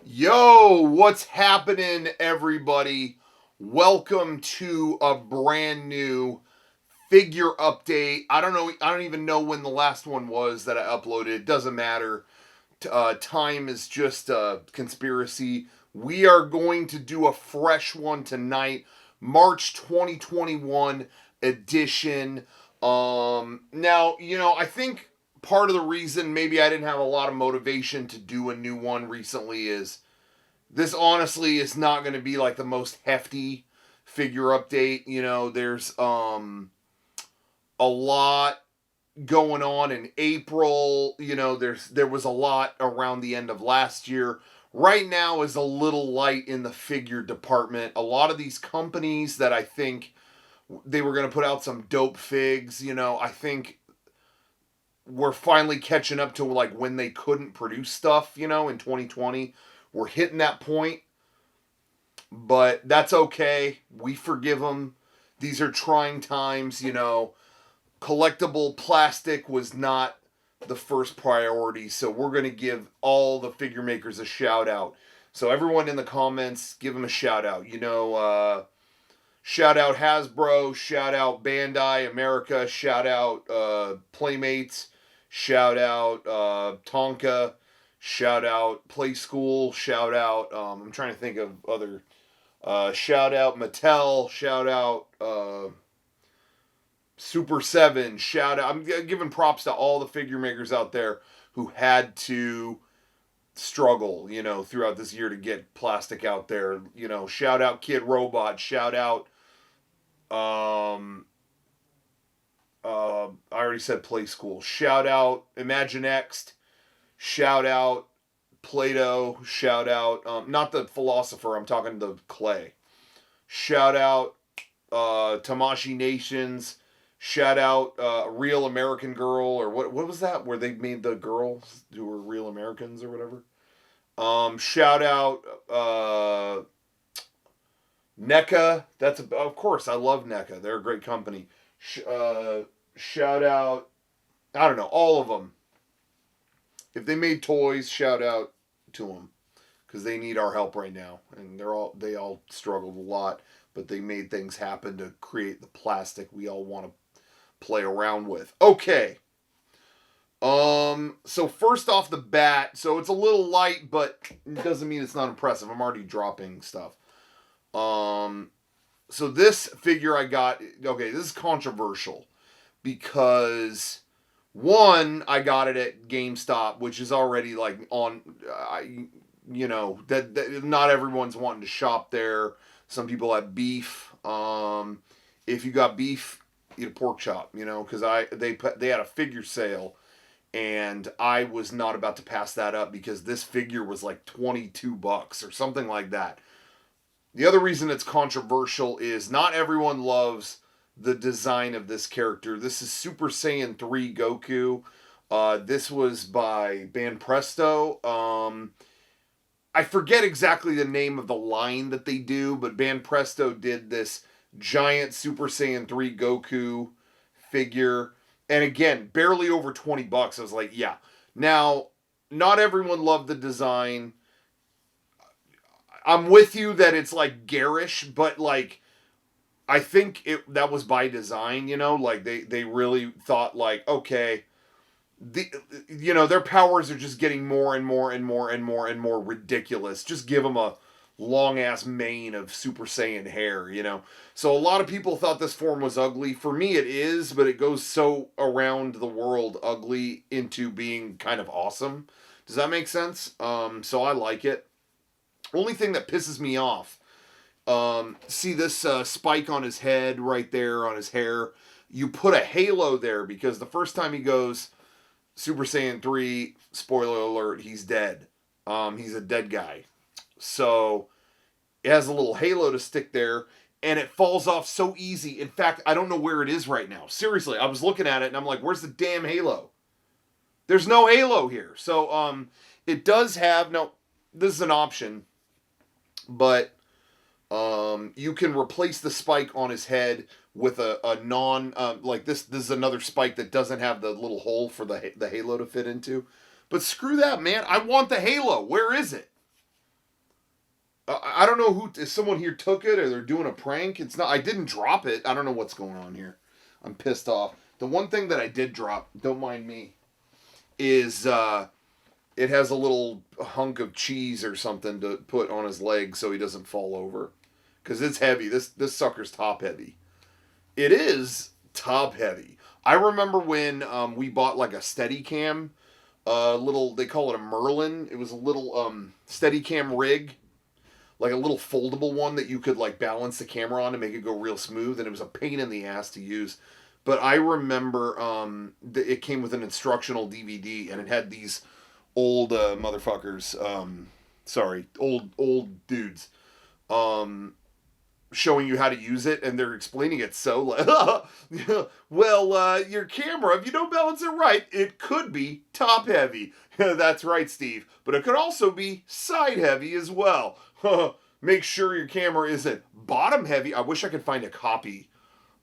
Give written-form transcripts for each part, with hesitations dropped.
Yo, what's happening, everybody? Welcome to a brand new figure update. I don't know. I don't even know when the last one was that I uploaded. It doesn't matter. Time is just a conspiracy. We are going to do a fresh one tonight, March 2021 edition. Now, I think part of the reason maybe I didn't have a lot of motivation to do a new one recently is this honestly is not going to be like the most hefty figure update. There's a lot going on in April. There was a lot around the end of last year. Right now is a little light in the figure department. A lot of these companies that I think they were going to put out some dope figs, I think we're finally catching up to like when they couldn't produce stuff, in 2020. We're hitting that point, but that's okay. We forgive them. These are trying times. Collectible plastic was not the first priority, so we're going to give all the figure makers a shout out. So everyone in the comments, give them a shout out. Shout out Hasbro, shout out Bandai America, shout out Playmates, shout out Tonka, shout out Play School, shout out I'm trying to think of other shout out Mattel, shout out Super 7, shout out. I'm giving props to all the figure makers out there who had to struggle, throughout this year to get plastic out there. Shout out Kid Robot, shout out I already said Play School. Shout out Imaginext. Shout out Plato. Shout out not the philosopher. I'm talking the clay. Shout out Tamashi Nations. Shout out Real American Girl, or what was that? Where they made the girls who were real Americans or whatever. Shout out NECA. That's of course I love NECA. They're a great company. Shout out, I don't know, all of them. If they made toys, shout out to them because they need our help right now, and they all struggled a lot, but they made things happen to create the plastic we all want to play around with. Okay. So first off the bat, so it's a little light, but it doesn't mean it's not impressive. I'm already dropping stuff. So this figure I got, okay, this is controversial because one, I got it at GameStop, which is already like on, that not everyone's wanting to shop there. Some people have beef. If you got beef, eat a pork chop, because they had a figure sale, and I was not about to pass that up because this figure was like $22 or something like that. The other reason it's controversial is not everyone loves the design of this character. This is Super Saiyan 3 Goku. This was by Banpresto. I forget exactly the name of the line that they do, but Banpresto did this giant Super Saiyan 3 Goku figure. And again, barely over $20. I was like, yeah. Now, not everyone loved the design. I'm with you that it's like garish, but like I think that was by design, like they really thought like, okay, their powers are just getting more and more and more and more and more ridiculous. Just give them a long ass mane of Super Saiyan hair. So a lot of people thought this form was ugly. For me it is, but it goes so around the world ugly into being kind of awesome. Does that make sense? So I like it. Only thing that pisses me off, see this spike on his head right there on his hair. You put a halo there because the first time he goes Super Saiyan 3, spoiler alert, he's dead. He's a dead guy. So it has a little halo to stick there, and it falls off so easy. In fact, I don't know where it is right now. Seriously, I was looking at it and I'm like, where's the damn halo? There's no halo here. So it does have, no, this is an option, but you can replace the spike on his head with a non like this. This is another spike that doesn't have the little hole for the halo to fit into. But screw that, man. I want the halo. Where is it? I don't know if someone here took it or they're doing a prank. It's not. I didn't drop it. I don't know what's going on here. I'm pissed off. The one thing that I did drop, don't mind me, is it has a little hunk of cheese or something to put on his leg so he doesn't fall over. Because it's heavy. This sucker's top heavy. It is top heavy. I remember when we bought like a Steadicam, little, they call it a Merlin. It was a little Steadicam rig, like a little foldable one that you could like balance the camera on to make it go real smooth, and it was a pain in the ass to use. But I remember it came with an instructional DVD, and it had these old motherfuckers, sorry, old dudes, um, showing you how to use it, and they're explaining it so like, well, your camera, if you don't balance it right, it could be top heavy. That's right, Steve, but it could also be side heavy as well. Make sure your camera isn't bottom heavy. I wish I could find a copy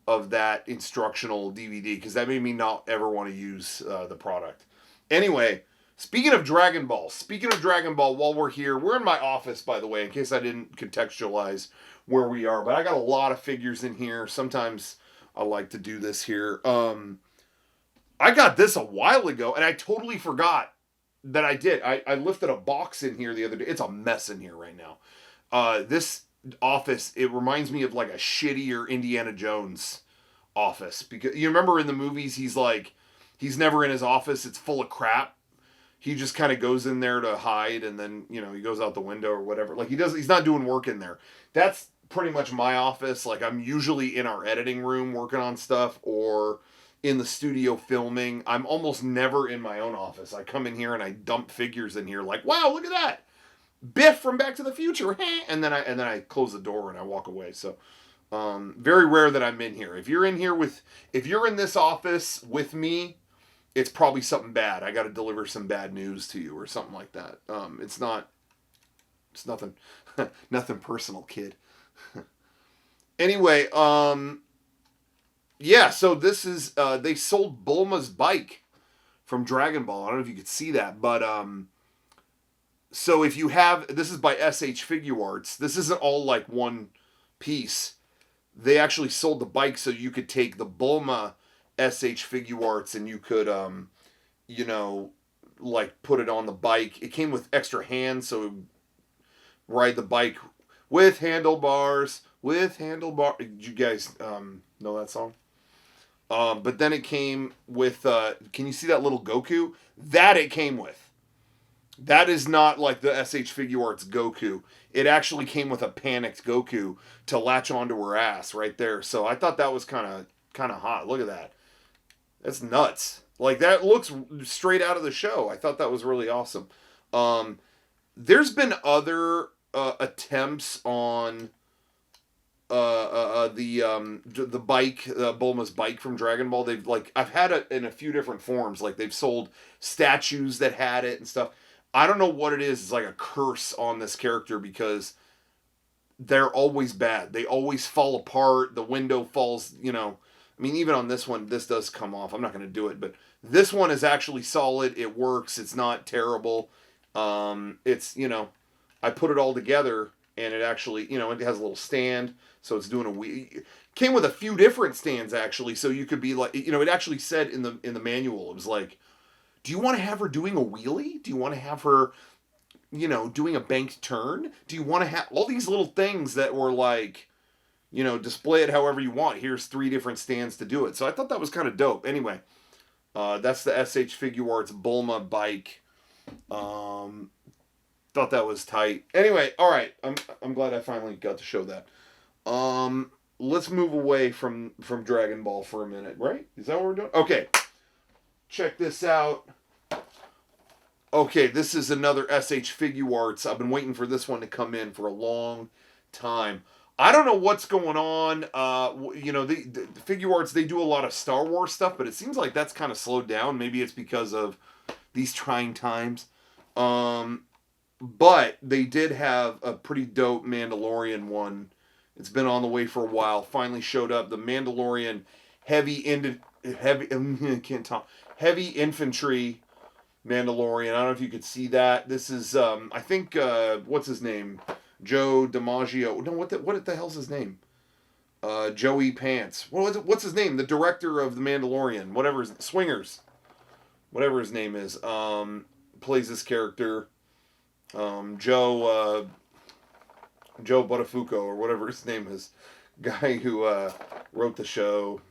of that instructional DVD, because that made me not ever want to use the product. Anyway, speaking of Dragon Ball, while we're here, we're in my office, by the way, in case I didn't contextualize where we are, but I got a lot of figures in here. Sometimes I like to do this here. I got this a while ago, and I totally forgot that I did. I lifted a box in here the other day. It's a mess in here right now. This office, it reminds me of like a shittier Indiana Jones office, because you remember in the movies he's never in his office, it's full of crap. He just kind of goes in there to hide, and then he goes out the window or whatever. Like he's not doing work in there. That's pretty much my office. Like I'm usually in our editing room working on stuff, or in the studio filming. I'm almost never in my own office. I come in here and I dump figures in here, like, wow, look at that, Biff from Back to the Future, and then I close the door and I walk away. So, very rare that I'm in here. If you're in this office with me, it's probably something bad. I got to deliver some bad news to you or something like that. It's nothing, nothing personal, kid. Anyway, yeah. So this is they sold Bulma's bike from Dragon Ball. I don't know if you could see that, but so if you have, this is by SH Figure Arts. This isn't all like one piece. They actually sold the bike so you could take the Bulma SH Figure Arts and you could, like put it on the bike. It came with extra hands, so it would ride the bike with handlebars. Did you guys know that song? But then it came with, can you see that little Goku? That it came with. That is not like the SH Figure Arts Goku. It actually came with a panicked Goku to latch onto her ass right there. So I thought that was kind of hot. Look at that. That's nuts. Like that looks straight out of the show. I thought that was really awesome. There's been other attempts on the bike, Bulma's bike from Dragon Ball. They've I've had it in a few different forms. Like they've sold statues that had it and stuff. I don't know what it is. It's like a curse on this character because they're always bad. They always fall apart. The window falls, I mean, even on this one, this does come off. I'm not going to do it, but this one is actually solid. It works. It's not terrible. It's, I put it all together and it actually, it has a little stand. So it's doing it came with a few different stands actually. So you could be like, it actually said in the manual, it was like, do you want to have her doing a wheelie? Do you want to have her, doing a banked turn? Do you want to have all these little things that were like, display it however you want. Here's 3 different stands to do it. So I thought that was kind of dope. Anyway, that's the SH Figure Arts Bulma bike. Thought that was tight. Anyway, all right. I'm glad I finally got to show that. Let's move away from Dragon Ball for a minute, right? Is that what we're doing? Okay. Check this out. Okay, this is another SH Figure Arts. I've been waiting for this one to come in for a long time. I don't know what's going on. The Figure Arts, they do a lot of Star Wars stuff, but it seems like that's kind of slowed down. Maybe it's because of these trying times. But they did have a pretty dope Mandalorian one. It's been on the way for a while. Finally showed up. The Mandalorian heavy infantry Mandalorian. I don't know if you could see that. This is, I think, what's his name? Joe DiMaggio. No, what the hell's his name? Joey Pants. What's his name? The director of The Mandalorian. Swingers. Whatever his name is. Plays this character. Joe Buttafuoco or whatever his name is. Guy who wrote the show.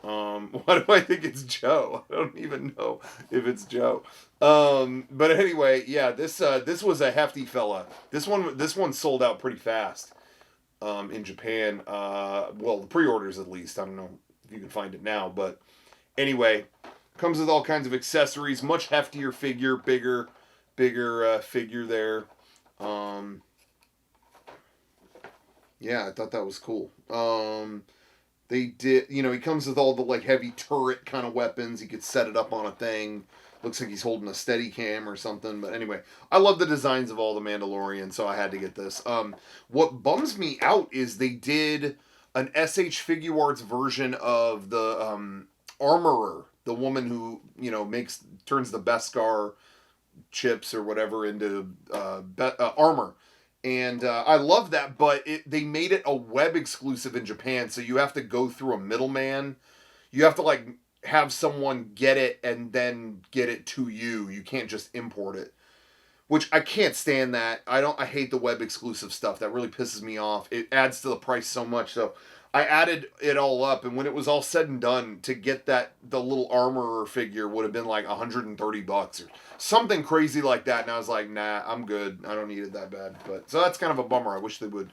Why do I think it's Joe? I don't even know if it's Joe. But anyway, yeah, this was a hefty fella. This one sold out pretty fast. In Japan. Well, the pre-orders at least. I don't know if you can find it now, but anyway, comes with all kinds of accessories. Much heftier figure, bigger figure there. Yeah, I thought that was cool. They did, he comes with all the like heavy turret kind of weapons. He could set it up on a thing. Looks like he's holding a steady cam or something. But anyway, I love the designs of all the Mandalorian, so I had to get this. What bums me out is they did an SH Figuarts version of the Armorer, the woman who, turns the Beskar chips or whatever into armor. And I love that, but they made it a web exclusive in Japan, so you have to go through a middleman. You have to have someone get it and then get it to you. You can't just import it, which I can't stand that. I hate the web exclusive stuff. That really pisses me off. It adds to the price so much. So I added it all up, and when it was all said and done, to get the little Armorer figure would have been like $130 or something crazy like that. And I was like, nah, I'm good. I don't need it that bad. But so that's kind of a bummer. I wish they would,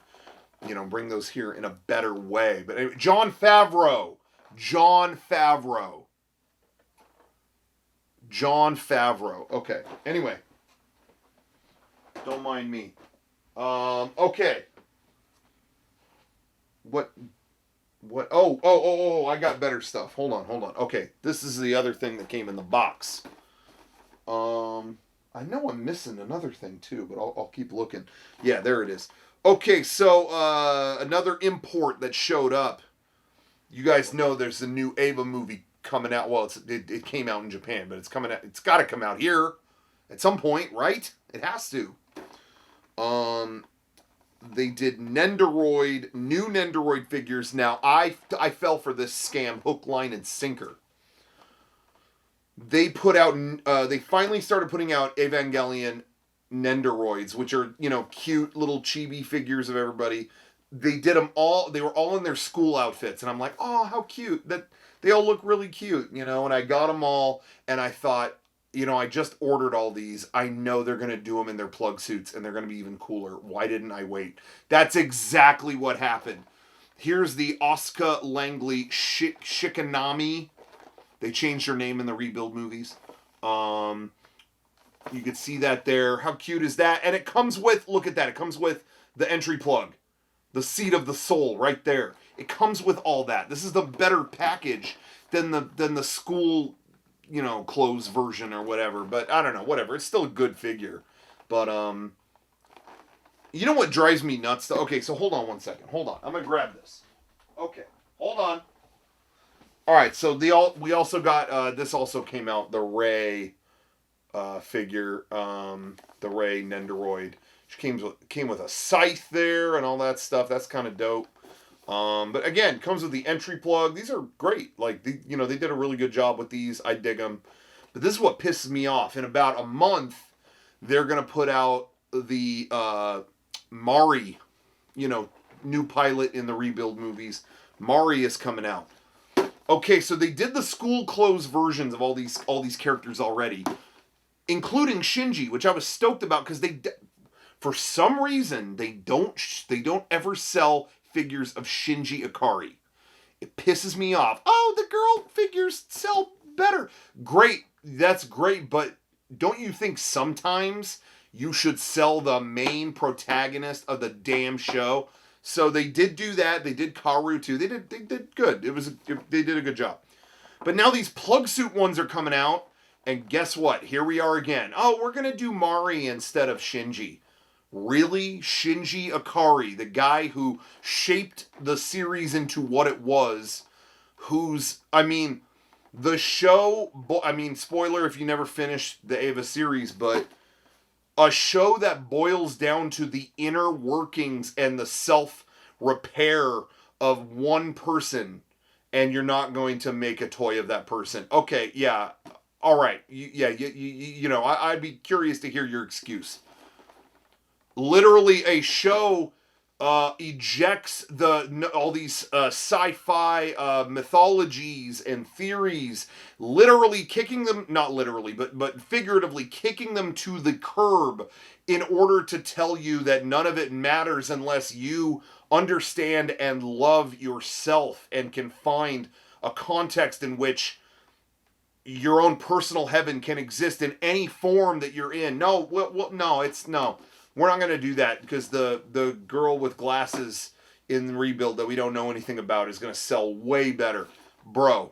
bring those here in a better way. But anyway, Jon Favreau. Okay. Anyway, don't mind me. Okay. What? Oh, I got better stuff. Hold on. Okay, this is the other thing that came in the box. I know I'm missing another thing too, but I'll keep looking. Yeah, there it is. Okay, so another import that showed up. You guys know there's a new Ava movie coming out. Well, it came out in Japan, but it's coming out. It's got to come out here at some point, right? It has to. They did new Nendoroid figures. Now, I fell for this scam, hook, line, and sinker. They finally started putting out Evangelion Nendoroids, which are, cute little chibi figures of everybody. They did them all, they were all in their school outfits, and I'm like, oh, how cute. That they all look really cute, and I got them all, and I thought, I just ordered all these. I know they're going to do them in their plug suits, and they're going to be even cooler. Why didn't I wait? That's exactly what happened. Here's the Asuka Langley Shikanami. They changed her name in the Rebuild movies. You could see that there. How cute is that? And it comes with, look at that, it comes with the entry plug. The seat of the soul right there. It comes with all that. This is the better package than the school clothes version or whatever. But I don't know, whatever. It's still a good figure. But, you know what drives me nuts, though? Okay, so hold on one second. Hold on. I'm going to grab this. Okay, hold on. All right, so we also got, this also came out, the Rey figure, the Rey Nendoroid. She came with a scythe there and all that stuff. That's kind of dope. But again, comes with the entry plug. These are great. They did a really good job with these. I dig them. But this is what pisses me off. In about a month, they're going to put out the Mari, new pilot in the Rebuild movies. Mari is coming out. Okay, so they did the school clothes versions of all these characters already, including Shinji, which I was stoked about because for some reason they don't ever sell figures of Shinji Ikari. It pisses me off. Oh, the girl figures sell better. Great, that's great, but don't you think sometimes you should sell the main protagonist of the damn show? So they did do that. They did Karu too. They did good. They did a good job. But now these plug suit ones are coming out, and guess what? Here we are again. Oh, we're gonna do Mari instead of Shinji. Really? Shinji Ikari, the guy who shaped the series into what it was, the show, spoiler if you never finished the Ava series, but A show that boils down to the inner workings and the self-repair of one person, and you're not going to make a toy of that person. Okay, yeah, all right. You know, I'd be curious to hear your excuse. Literally a show ejects all these sci-fi mythologies and theories, literally kicking them, not literally, but figuratively kicking them to the curb in order to tell you that none of it matters unless you understand and love yourself and can find a context in which your own personal heaven can exist in any form that you're in. No, no, it's no. We're not going to do that because the girl with glasses in the rebuild that we don't know anything about is going to sell way better. Bro,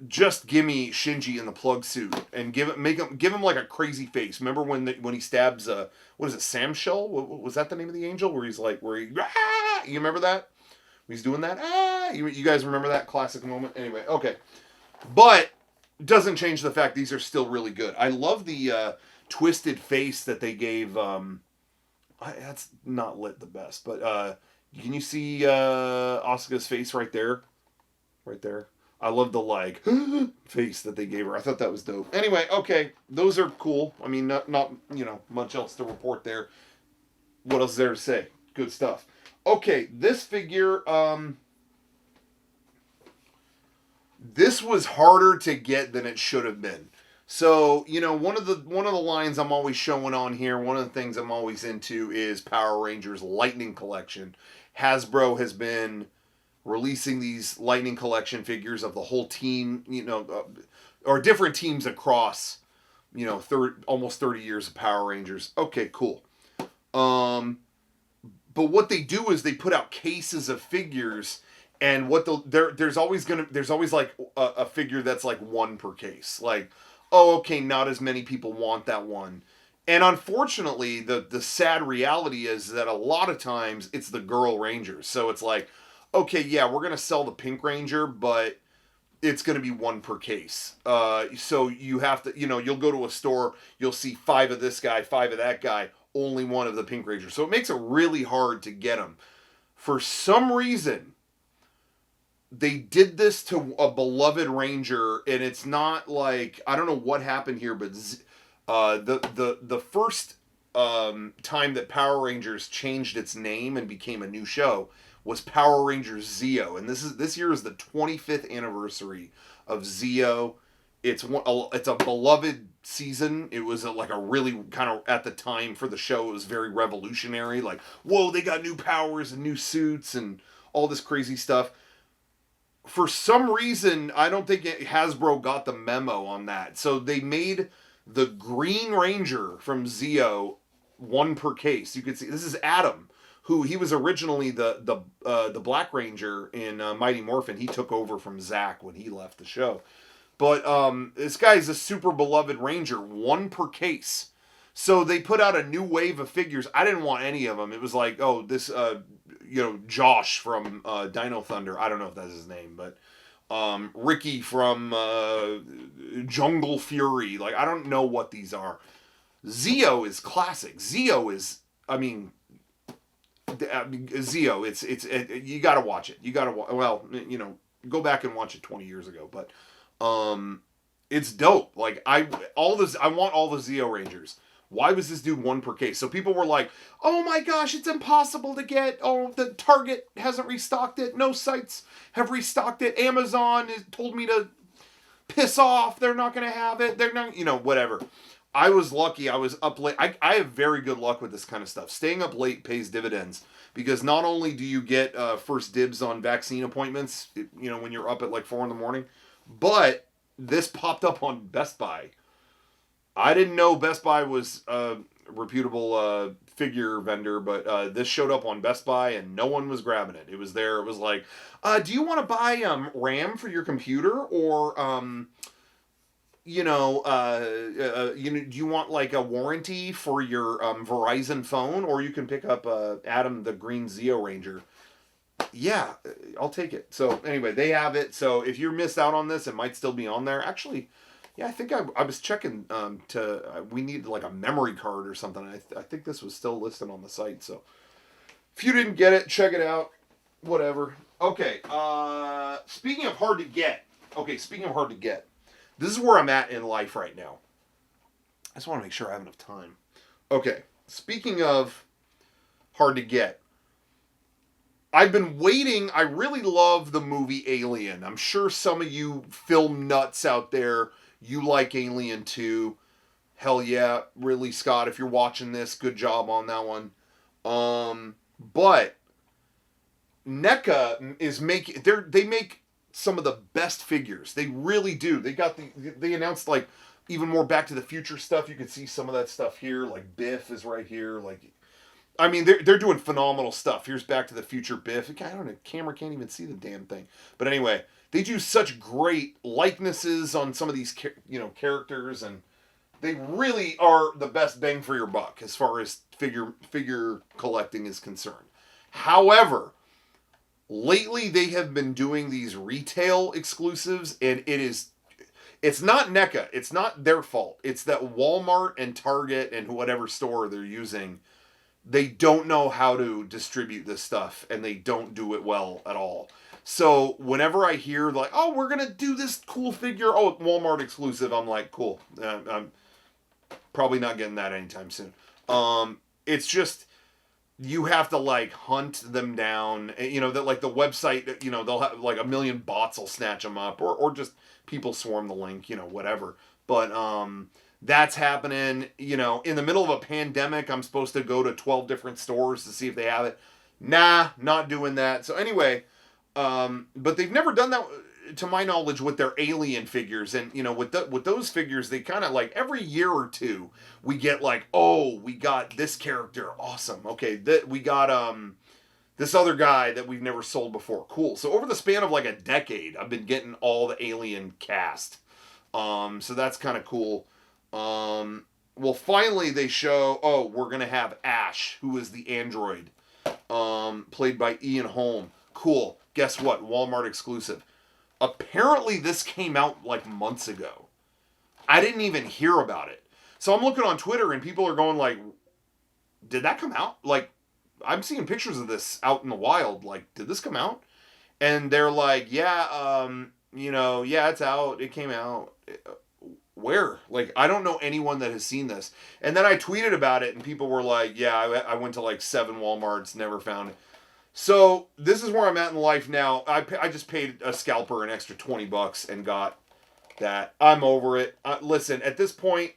just give me Shinji in the plug suit and give him like a crazy face. Remember when he stabs what is it, Sam Shell? Was that the name of the angel? Where you remember that? He's doing that. You guys remember that classic moment? Anyway, okay. But doesn't change the fact these are still really good. I love the twisted face that they gave. That's not lit the best, but can you see Asuka's face right there? Right there. I love the like face that they gave her. I thought that was dope. Anyway, okay, those are cool. I mean, not much else to report there. What else is there to say? Good stuff. Okay, this figure. This was harder to get than it should have been. So, one of the lines I'm always showing on here, one of the things I'm always into is Power Rangers Lightning Collection. Hasbro has been releasing these Lightning Collection figures of the whole team, or different teams across, almost 30 years of Power Rangers. Okay, cool. But what they do is they put out cases of figures. And there's always like a figure that's like one per case. Like, oh, okay, not as many people want that one. And unfortunately, the sad reality is that a lot of times it's the girl Rangers. So it's like, okay, yeah, we're gonna sell the Pink Ranger, but it's gonna be one per case. So you have to, you'll go to a store, you'll see 5 of this guy, 5 of that guy, only one of the Pink Ranger. So it makes it really hard to get them. For some reason, they did this to a beloved Ranger, and it's not like, I don't know what happened here, but the first time that Power Rangers changed its name and became a new show was Power Rangers Zeo, and this year is the 25th anniversary of Zeo. It's a beloved season. It was like a really kind of, at the time for the show, it was very revolutionary. Like, whoa, they got new powers and new suits and all this crazy stuff. For some reason, I don't think Hasbro got the memo on that. So they made the Green Ranger from Zeo one per case. You can see this is Adam, who he was originally the Black Ranger in Mighty Morphin. He took over from Zach when he left the show. But this guy's a super beloved Ranger, one per case. So they put out a new wave of figures. I didn't want any of them. It was like, oh, this Josh from Dino Thunder. I don't know if that's his name, but Ricky from Jungle Fury. Like, I don't know what these are. Zeo is classic. Zeo is, Zeo. It's you got to watch it. You got to go back and watch it 20 years ago, but it's dope. Like, I want all the Zeo Rangers. Why was this dude one per case? So people were like, oh my gosh, it's impossible to get. Oh, the Target hasn't restocked it. No sites have restocked it. Amazon has told me to piss off. They're not going to have it. They're not, whatever. I was lucky. I was up late. I have very good luck with this kind of stuff. Staying up late pays dividends because not only do you get first dibs on vaccine appointments, when you're up at like 4 a.m, but this popped up on Best Buy. I didn't know Best Buy was a reputable figure vendor, but this showed up on Best Buy and no one was grabbing it. It was there. It was like, do you want to buy RAM for your computer, or do you want like a warranty for your Verizon phone, or you can pick up Adam the Green Zeo Ranger. Yeah, I'll take it. So anyway, they have it. So if you missed out on this, it might still be on there. Actually, Yeah, I think I was checking we needed like a memory card or something. I think this was still listed on the site. So if you didn't get it, check it out. Whatever. Okay. Speaking of hard to get. Okay, speaking of hard to get. This is where I'm at in life right now. I just want to make sure I have enough time. Okay. Speaking of hard to get. I've been waiting. I really love the movie Alien. I'm sure some of you film nuts out there, you like Alien too. Hell yeah, really, Scott, if you're watching this, good job on that one. But NECA is making they make some of the best figures. They really do. They announced like even more Back to the Future stuff. You can see some of that stuff here. Like Biff is right here. Like, I mean, they're doing phenomenal stuff. Here's Back to the Future Biff. I don't know, camera can't even see the damn thing. But anyway, they do such great likenesses on some of these characters, and they really are the best bang for your buck as far as figure collecting is concerned. However, lately they have been doing these retail exclusives, and it's not NECA. It's not their fault. It's that Walmart and Target and whatever store they're using, they don't know how to distribute this stuff, and they don't do it well at all. So whenever I hear like, oh, we're going to do this cool figure, oh, Walmart exclusive, I'm like, cool. I'm probably not getting that anytime soon. It's just, you have to like hunt them down. That like the website, they'll have like a million bots will snatch them up, or just people swarm the link, whatever. But that's happening, in the middle of a pandemic. I'm supposed to go to 12 different stores to see if they have it. Nah, not doing that. So anyway, but they've never done that, to my knowledge, with their Alien figures. And, with those figures, they kind of like every year or two, we get like, oh, we got this character. Awesome. Okay. We got, this other guy that we've never sold before. Cool. So over the span of like a decade, I've been getting all the Alien cast. So that's kind of cool. Well, finally they show, oh, we're going to have Ash, who is the android, played by Ian Holm. Cool. Guess what? Walmart exclusive. Apparently this came out like months ago. I didn't even hear about it. So I'm looking on Twitter and people are going like, did that come out? Like, I'm seeing pictures of this out in the wild. Like, did this come out? And they're like, yeah, yeah, it's out. It came out. Where? Like, I don't know anyone that has seen this. And then I tweeted about it, and people were like, yeah, I went to like 7 Walmarts, never found it. So this is where I'm at in life now. I just paid a scalper an extra $20 and got that. I'm over it. Listen, at this point,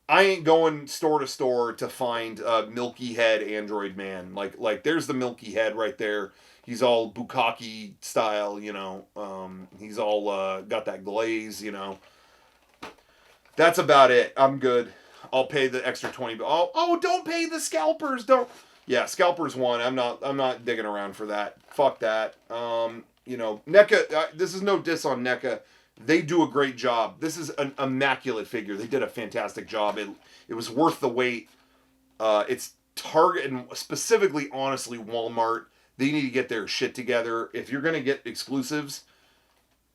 I ain't going store to store to find a Milky Head Android Man. Like there's the Milky Head right there. He's all bukkake style, he's all got that glaze, That's about it. I'm good. I'll pay the extra 20. Oh, don't pay the scalpers. Don't. Yeah, scalpers won. I'm not digging around for that. Fuck that. NECA. This is no diss on NECA. They do a great job. This is an immaculate figure. They did a fantastic job. It was worth the wait. It's Target, and specifically, honestly, Walmart. They need to get their shit together. If you're gonna get exclusives,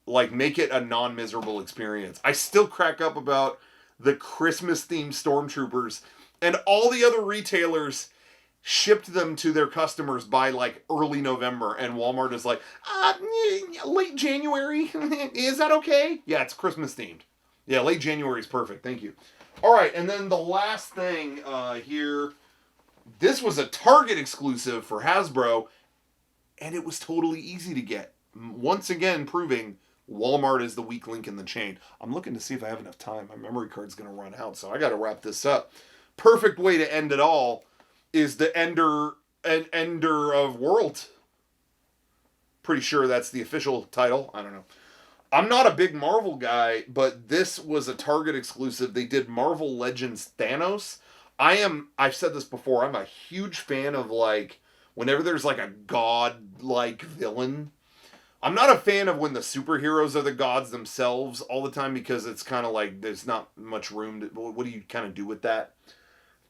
like, make it a non-miserable experience. I still crack up about the Christmas-themed Stormtroopers, and all the other retailers shipped them to their customers by, like, early November, and Walmart is like, late January? Is that okay? Yeah, it's Christmas-themed. Yeah, late January is perfect. Thank you. All right, and then the last thing here, this was a Target exclusive for Hasbro, and it was totally easy to get. Once again, proving Walmart is the weak link in the chain. I'm looking to see if I have enough time. My memory card's going to run out, so I got to wrap this up. Perfect way to end it all is the Ender of World. Pretty sure that's the official title. I don't know. I'm not a big Marvel guy, but this was a Target exclusive. They did Marvel Legends Thanos. I've said this before, I'm a huge fan of, like, whenever there's like a god-like villain. I'm not a fan of when the superheroes are the gods themselves all the time, because it's kind of like there's not much room to, what do you kind of do with that?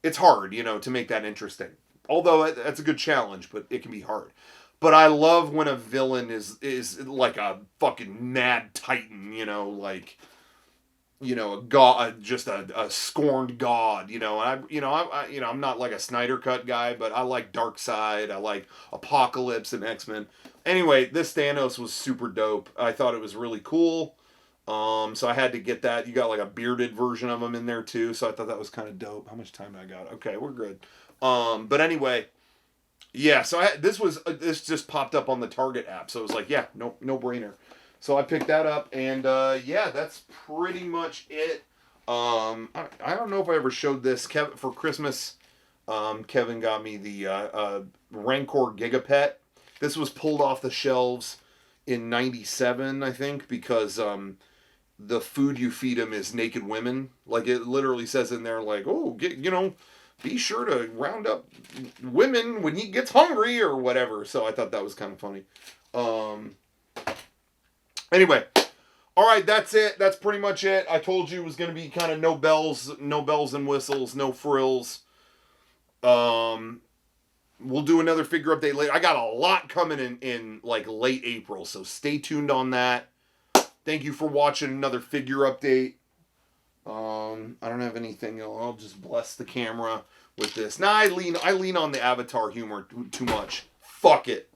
It's hard, to make that interesting. Although that's a good challenge, but it can be hard. But I love when a villain is like a fucking mad titan, like a god, just a scorned god, and I'm not like a Snyder Cut guy, but I like Darkseid, I like Apocalypse and X-Men. Anyway, this Thanos was super dope. I thought it was really cool. So I had to get that. You got like a bearded version of him in there too, so I thought that was kind of dope. How much time I got? Okay, we're good. But anyway, yeah. So this just popped up on the Target app, so it was like, yeah, no brainer. So I picked that up, and yeah, that's pretty much it. I don't know if I ever showed this. Kevin, for Christmas, Kevin got me the Rancor Gigapet. This was pulled off the shelves in '97, I think, because the food you feed him is naked women. Like, it literally says in there, like, oh, be sure to round up women when he gets hungry or whatever. So I thought that was kind of funny. Anyway, all right, that's it. That's pretty much it. I told you it was going to be kind of no bells and whistles, no frills. We'll do another figure update later. I got a lot coming in like late April, so stay tuned on that. Thank you for watching another figure update. I don't have anything. I'll just bless the camera with this. Now I lean on the Avatar humor too much. Fuck it.